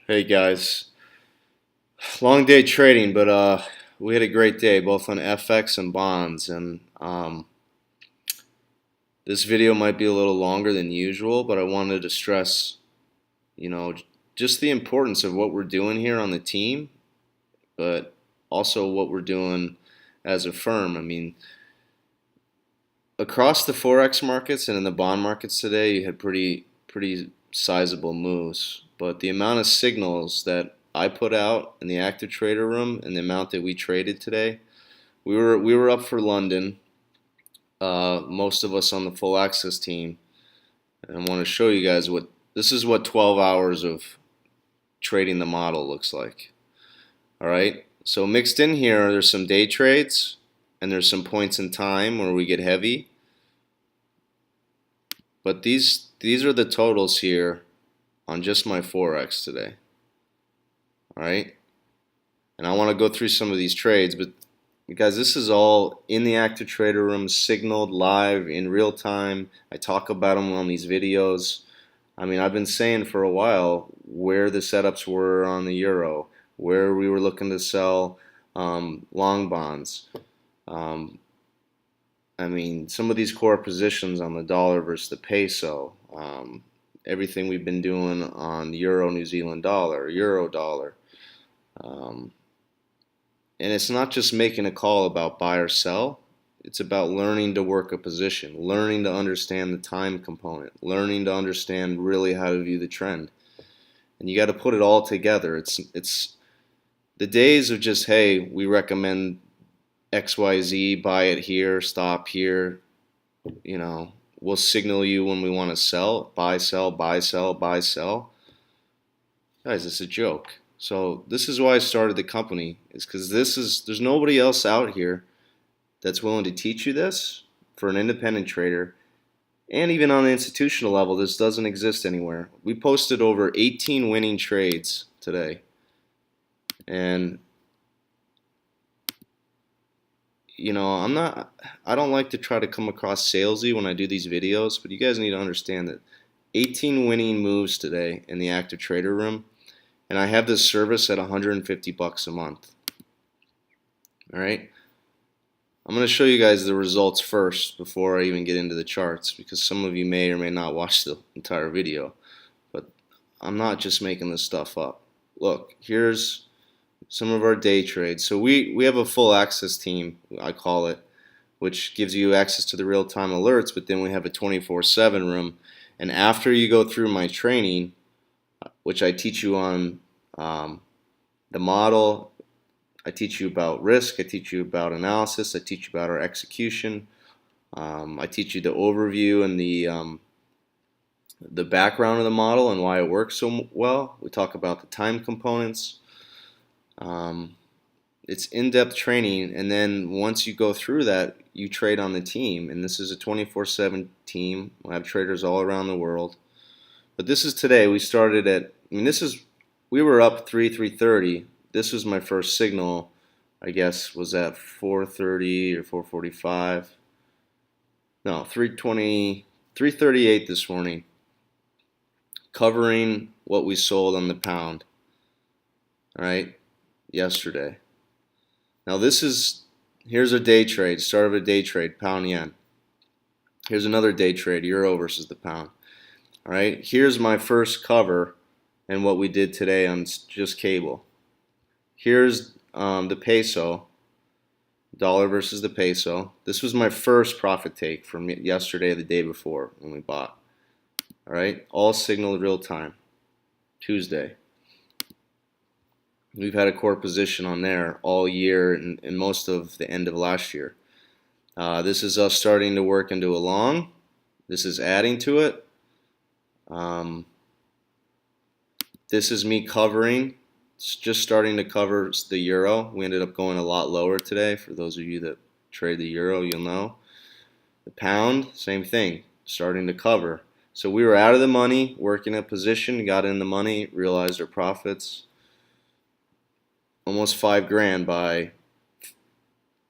Hey guys, long day trading, but we had a great day both on FX and bonds, and this video might be a little longer than usual, but I wanted to stress, you know, just the importance of what we're doing here on the team, but also what we're doing as a firm. I mean, across the forex markets and in the bond markets today, you had pretty sizable moves, but the amount of signals that I put out in the active trader room and the amount that we traded today, we were up for London, most of us on the full access team, and I want to show you guys what this is what 12 hours of trading the model looks like. All right, so mixed in here, there's some day trades and there's some points in time where we get heavy, but these are the totals here on just my forex today. All right, and I want to go through some of these trades, but guys, this is all in the active trader room, signaled live in real time. I talk about them on these videos. I mean, I've been saying for a while where the setups were on the euro, where we were looking to sell long bonds. I mean, some of these core positions on the dollar versus the peso, everything we've been doing on the euro, New Zealand dollar, euro dollar. And it's not just making a call about buy or sell. It's about learning to work a position, learning to understand the time component, learning to understand really how to view the trend. And you got to put it all together. It's the days of just, hey, we recommend XYZ, buy it here, stop here. We'll signal you when we want to sell, buy, sell, buy, sell, buy, sell. Guys, it's a joke. So this is why I started the company, is because there's nobody else out here that's willing to teach you this for an independent trader. And even on the institutional level, this doesn't exist anywhere. We posted over 18 winning trades today. And I don't like to try to come across salesy when I do these videos, but you guys need to understand that 18 winning moves today in the active trader room. And I have this service at $150 a month. All right. I'm going to show you guys the results first before I even get into the charts, because some of you may or may not watch the entire video. But I'm not just making this stuff up. Look, here's some of our day trades. So we have a full access team, I call it, which gives you access to the real-time alerts, but then we have a 24/7 room. And after you go through my training, which I teach you on the model, I teach you about risk, I teach you about analysis, I teach you about our execution, I teach you the overview and the background of the model and why it works so well. We talk about the time components. It's in-depth training, and then once you go through that, you trade on the team. And this is a 24/7 team. We have traders all around the world. But this is today. We started at, we were up 3:30. This was my first signal, I guess, was at 4:30 or 4:45. No, 3:20, 3:38 this morning, covering what we sold on the pound, all right, yesterday. Now here's a day trade, start of a day trade, pound yen. Here's another day trade, euro versus the pound. All right, here's my first cover and what we did today on just cable. Here's the peso, dollar versus the peso. This was my first profit take from yesterday, the day before when we bought. All right, all signaled real time, Tuesday. We've had a core position on there all year and most of the end of last year. This is us starting to work into a long. This is adding to it. This is me covering. It's just starting to cover the euro. We ended up going a lot lower today. For those of you that trade the euro, you'll know. The pound, same thing, starting to cover. So we were out of the money, working a position, got in the money, realized our profits. Almost 5 grand by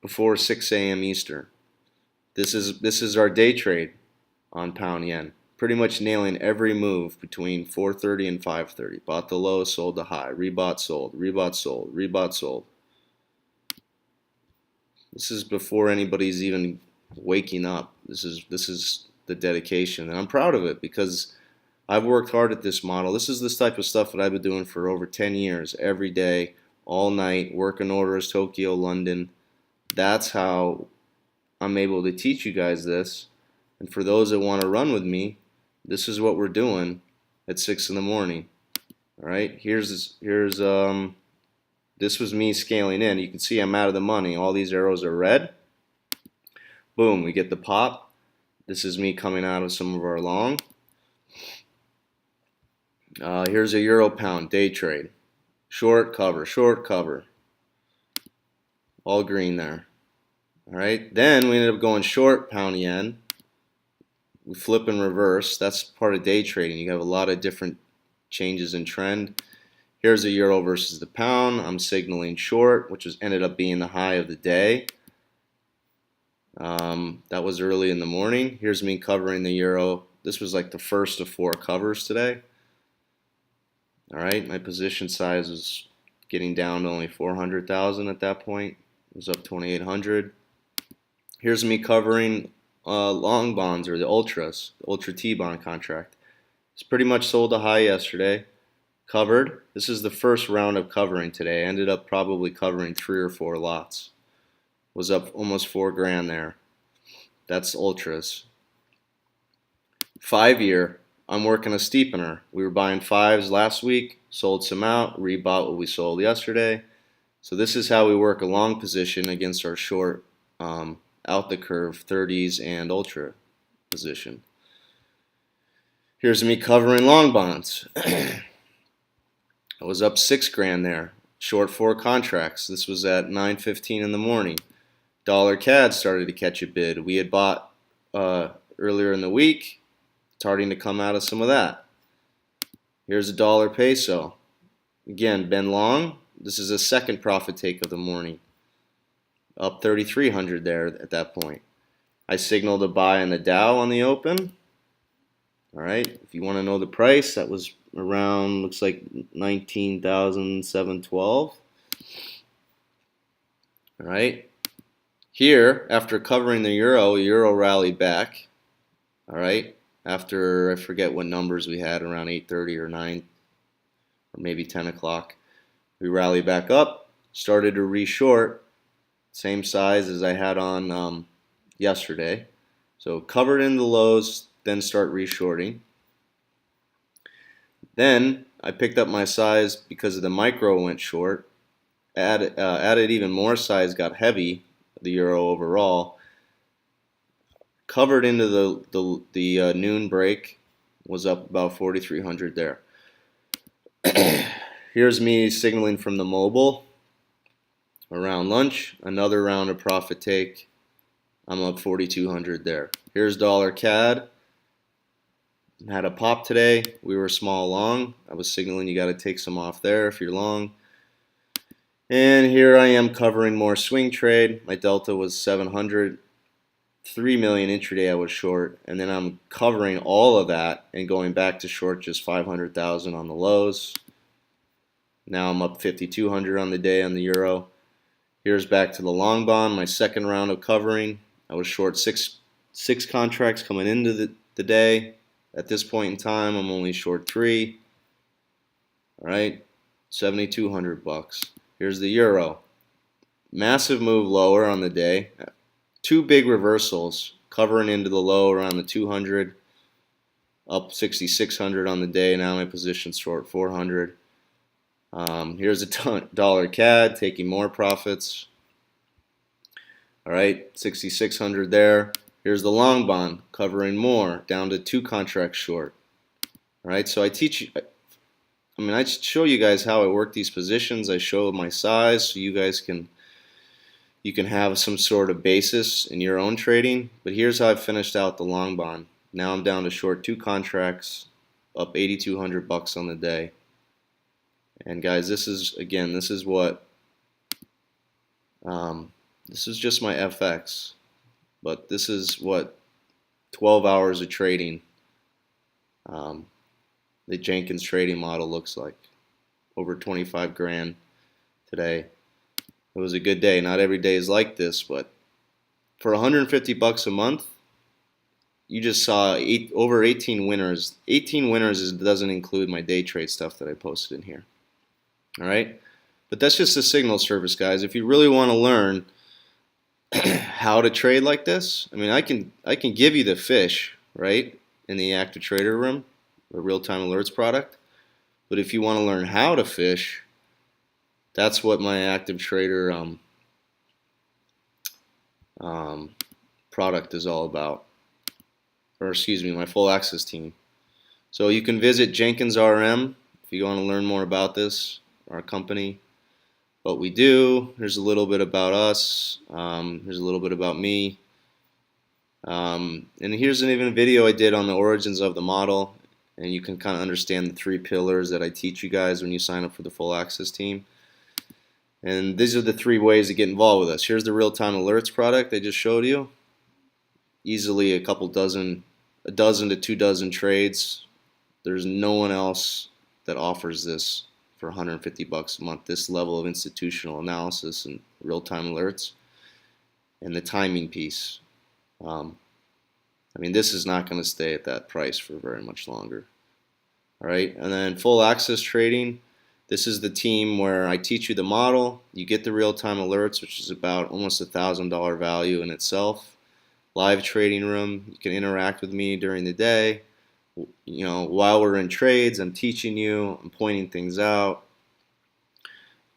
before 6 a.m. Eastern. This is our day trade on pound yen. pretty much nailing every move between 4:30 and 5:30. Bought the low, sold the high, rebought, sold, rebought, sold, rebought, sold. This is before anybody's even waking up. This is the dedication, and I'm proud of it because I've worked hard at this model. This is this type of stuff that I've been doing for over 10 years, every day, all night, working orders, Tokyo, London. That's how I'm able to teach you guys this. And for those that want to run with me, this is what we're doing at 6 in the morning. All right, this was me scaling in. You can see I'm out of the money. All these arrows are red. Boom, we get the pop. This is me coming out of some of our long. Here's a euro pound day trade. Short cover. All green there. All right, then we ended up going short pound yen. We flip and reverse. That's part of day trading. You have a lot of different changes in trend. Here's the euro versus the pound. I'm signaling short, which ended up being the high of the day. That was early in the morning. Here's me covering the euro. This was like the first of 4 covers today. All right, my position size was getting down to only 400,000 at that point. It was up 2,800. Here's me covering long bonds, or the ultras, the ultra T bond contract. It's pretty much sold a high yesterday. Covered. This is the first round of covering today. I ended up probably covering 3 or 4 lots. Was up almost 4 grand there. That's ultras. 5-year, I'm working a steepener. We were buying 5s last week, sold some out, rebought what we sold yesterday. So this is how we work a long position against our short out the curve 30s and ultra position. Here's me covering long bonds. I was up 6 grand there. Short 4 contracts. This was at 9:15 in the morning. Dollar CAD started to catch a bid. We had bought earlier in the week. Starting to come out of some of that. Here's a dollar peso. Again, been long. This is a second profit take of the morning. Up 3,300 there at that point. I signaled a buy in the Dow on the open. All right, if you want to know the price, that was around, looks like 19,712. All right, here, after covering the euro rallied back. All right, after, I forget what numbers we had, around 8:30 or 9, or maybe 10 o'clock. We rallied back up, started to reshort, same size as I had on yesterday. So covered in the lows, then start reshorting. Then I picked up my size because of the micro went short. Added even more size, got heavy, the euro overall. Covered into the noon break, was up about 4,300 there. Here's me signaling from the mobile around lunch. Another round of profit take. I'm up 4,200 there. Here's dollar CAD. Had a pop today. We were small long. I was signaling you got to take some off there if you're long. And here I am covering more swing trade. My delta was 700. 3 million intraday I was short, and then I'm covering all of that and going back to short just 500,000 on the lows. Now I'm up 5,200 on the day on the euro. Here's back to the long bond, my second round of covering. I was short six contracts coming into the day. At this point in time, I'm only short 3. All right, 7,200 bucks. Here's the euro. Massive move lower on the day. 2 big reversals, covering into the low around the 200, up 6,600 on the day. Now my position short 400. Here's a dollar CAD, taking more profits. All right, 6,600 there. Here's the long bond, covering more, down to 2 contracts short. All right, so I show you guys how I work these positions. I show my size so you guys can have some sort of basis in your own trading. But here's how I finished out the long bond. Now I'm down to short 2 contracts, up 8,200 bucks on the day. And guys, this is what this is just my FX, but this is what 12 hours of trading the Jenkins trading model looks like. Over 25 grand today. It was a good day. Not every day is like this, but for 150 bucks a month, you just saw over 18 winners. 18 winners doesn't include my day trade stuff that I posted in here. All right, but that's just a signal service, guys. If you really want to learn how to trade like this, I mean, I can give you the fish, right, in the active trader room, the real-time alerts product. But if you want to learn how to fish, that's what my active trader product is all about. Or excuse me, my full access team. So you can visit Jenkins RM if you want to learn more about this, our company, what we do. There's a little bit about us. There's a little bit about me. And here's even a video I did on the origins of the model, and you can kind of understand the 3 pillars that I teach you guys when you sign up for the full access team. And these are the 3 ways to get involved with us. Here's the real-time alerts product I just showed you. Easily a dozen to 2 dozen trades. There's no one else that offers this for 150 bucks a month. This level of institutional analysis and real-time alerts and the timing piece. I mean, this is not going to stay at that price for very much longer. All right, and then full access trading. This is the team where I teach you the model. You get the real-time alerts, which is about almost $1,000 value in itself. Live trading room. You can interact with me during the day. You know, while we're in trades, I'm teaching you. I'm pointing things out.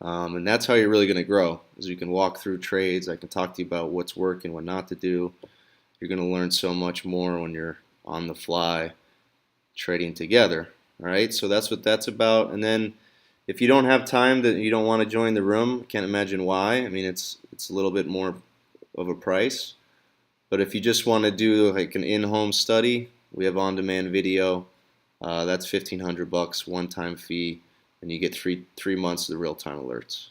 And that's how you're really going to grow. As you can walk through trades, I can talk to you about what's working, what not to do. You're going to learn so much more when you're on the fly trading together. All right, so that's what that's about. And then if you don't have time, that you don't want to join the room, I can't imagine why. I mean, it's a little bit more of a price. But if you just want to do like an in-home study, we have on-demand video. That's 1,500 bucks, one-time fee, and you get three months of the real-time alerts.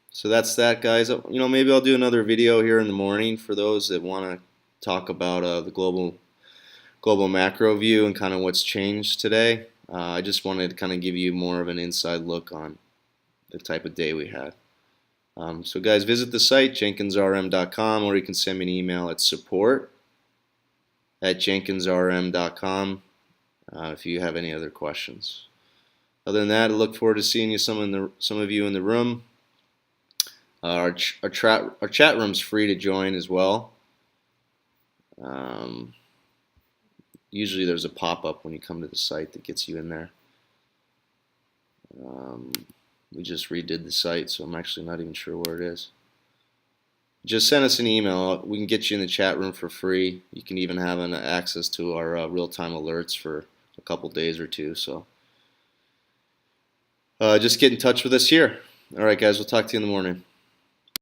So that's that, guys. You know, maybe I'll do another video here in the morning for those that want to talk about the global macro view and kind of what's changed today. I just wanted to kind of give you more of an inside look on the type of day we had. So guys, visit the site, jenkinsrm.com, or you can send me an email at support@jenkinsrm.com if you have any other questions. Other than that, I look forward to seeing you some of you in the room. Our chat room's free to join as well. Usually there's a pop-up when you come to the site that gets you in there. We just redid the site, so I'm actually not even sure where it is. Just send us an email. We can get you in the chat room for free. You can even have access to our real-time alerts for a couple days or 2. So just get in touch with us here. All right, guys, we'll talk to you in the morning.